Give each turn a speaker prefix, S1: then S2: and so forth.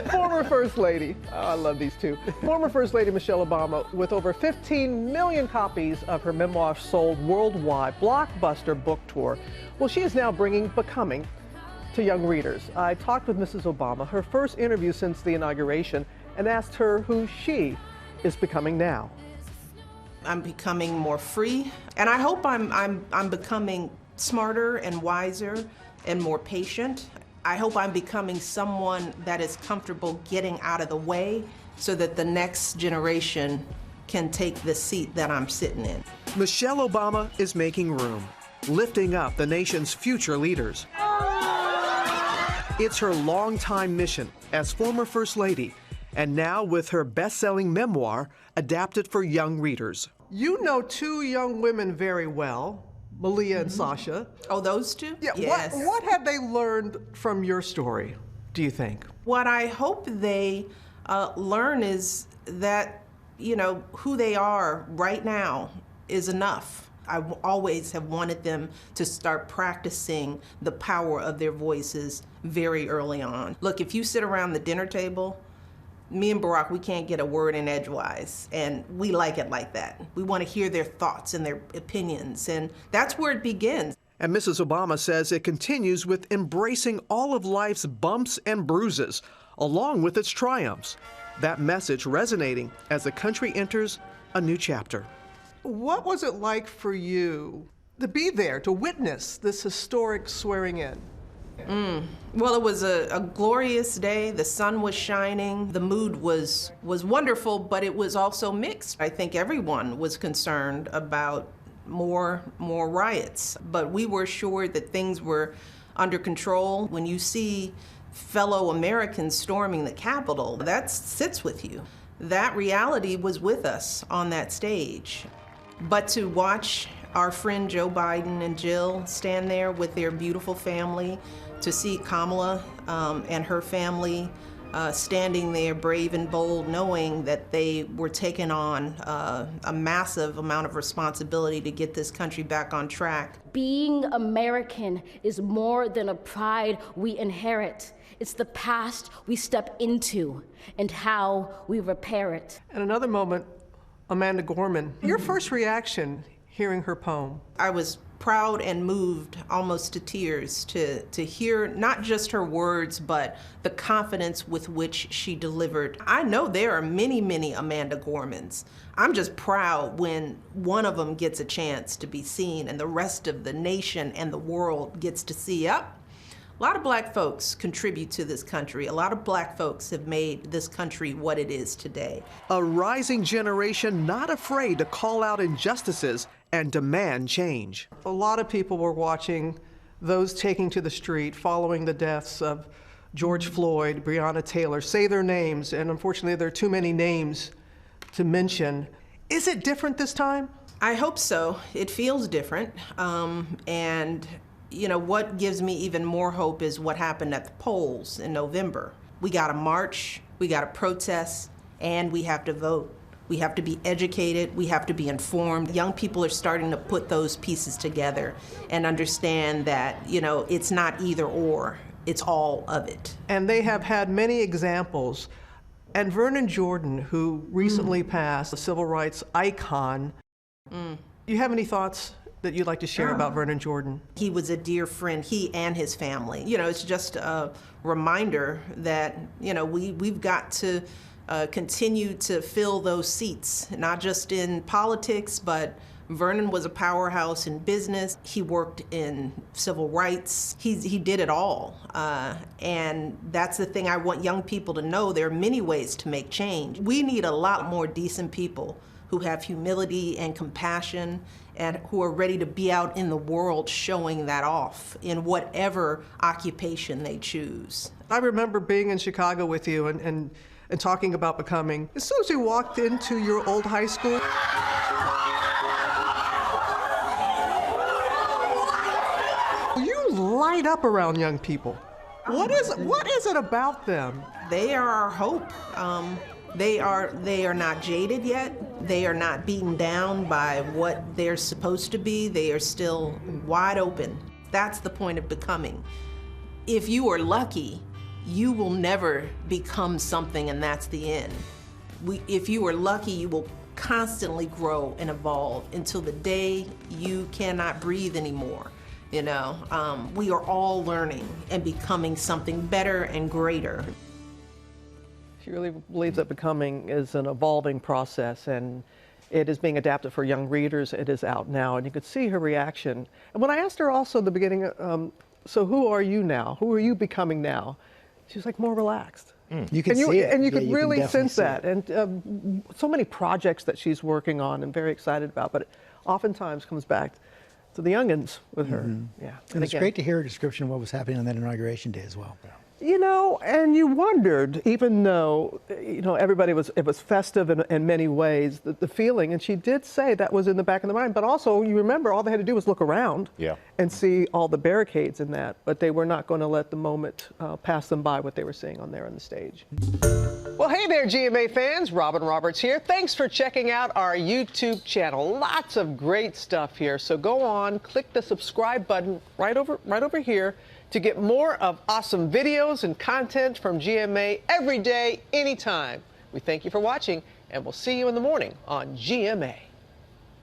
S1: Former First Lady, oh, I love these two. Former First Lady Michelle Obama, with over 15 million copies of her memoir sold worldwide, blockbuster book tour. Well, she is now bringing Becoming to young readers. I talked with Mrs. Obama, her first interview since the inauguration, and asked her who she is becoming now.
S2: I'm becoming more free, and I hope I'm becoming smarter and wiser and more patient. I hope I'm becoming someone that is comfortable getting out of the way so that the next generation can take the seat that I'm sitting in.
S1: Michelle Obama is making room, lifting up the nation's future leaders. It's her longtime mission as former First Lady, and now with her best-selling memoir adapted for young readers. You know two young women very well, Malia and Sasha.
S2: Oh, those two?
S1: Yeah.
S2: Yes.
S1: What have they learned from your story, do you think?
S2: What I hope they learn is that, you know, who they are right now is enough. I always have wanted them to start practicing the power of their voices very early on. Look, if you sit around the dinner table, me and Barack, we can't get a word in edgewise, and we like it like that. We want to hear their thoughts and their opinions, and that's where it begins.
S1: And Mrs. Obama says it continues with embracing all of life's bumps and bruises, along with its triumphs. That message resonating as the country enters a new chapter. What was it like for you to be there, to witness this historic swearing in?
S2: Well, it was a glorious day. The sun was shining. The mood was wonderful, but it was also mixed. I think everyone was concerned about more riots, but we were assured that things were under control. When you see fellow Americans storming the Capitol, that sits with you. That reality was with us on that stage. But to watch our friend Joe Biden and Jill stand there with their beautiful family, to see Kamala and her family standing there brave and bold, knowing that they were taking on a massive amount of responsibility to get this country back on track.
S3: Being American is more than a pride we inherit. It's the past we step into and how we repair it.
S1: And another moment, Amanda Gorman, your first reaction hearing her poem?
S2: I was proud and moved almost to tears to hear not just her words, but the confidence with which she delivered. I know there are many, many Amanda Gormans. I'm just proud when one of them gets a chance to be seen and the rest of the nation and the world gets to see up. A lot of black folks contribute to this country. A lot of black folks have made this country what it is today.
S1: A rising generation not afraid to call out injustices and demand change. A lot of people were watching those taking to the street following the deaths of George Floyd, Breonna Taylor, say their names, and unfortunately there are too many names to mention. Is it different this time?
S2: I hope so. It feels different, and you know, what gives me even more hope is what happened at the polls in November. We got to march, we got to protest, and we have to vote. We have to be educated, we have to be informed. Young people are starting to put those pieces together and understand that, you know, it's not either or, it's all of it.
S1: And they have had many examples. And Vernon Jordan, who recently passed, a civil rights icon, do you have any thoughts that you'd like to share about Vernon Jordan?
S2: He was a dear friend, he and his family. You know, it's just a reminder that, you know, we've got to continue to fill those seats, not just in politics, but Vernon was a powerhouse in business. He worked in civil rights. He did it all. And that's the thing I want young people to know. There are many ways to make change. We need a lot more decent people who have humility and compassion and who are ready to be out in the world showing that off in whatever occupation they choose.
S1: I remember being in Chicago with you and talking about Becoming. As soon as you walked into your old high school, you light up around young people. What is it about them?
S2: They are our hope. They are not jaded yet. They are not beaten down by what they're supposed to be. They are still wide open. That's the point of Becoming. If you are lucky, you will never become something and that's the end. If you are lucky, you will constantly grow and evolve until the day you cannot breathe anymore. You know, we are all learning and becoming something better and greater.
S1: She really believes that becoming is an evolving process, and it is being adapted for young readers. It is out now, and you could see her reaction. And when I asked her also at the beginning, so who are you now? Who are you becoming now? She was like more relaxed.
S4: You can see it.
S1: And you
S4: Yeah,
S1: could
S4: can
S1: really
S4: definitely
S1: sense
S4: see
S1: that.
S4: it.
S1: And so many projects that she's working on and very excited about, but it oftentimes comes back to the youngins with her. Yeah.
S4: And it's
S1: again,
S4: great to hear a description of what was happening on that inauguration day as well.
S1: you know, and you wondered, even though, you know, it was festive in many ways, the feeling, and she did say that was in the back of the mind, but also you remember all they had to do was look around and see all the barricades in that, but they were not going to let the moment pass them by what they were seeing on there on the stage. Well, hey there, GMA fans. Robin Roberts here. Thanks for checking out our YouTube channel. Lots of great stuff here. So go on, click the subscribe button right over here to get more of awesome videos and content from GMA every day, anytime. We thank you for watching, and we'll see you in the morning on GMA.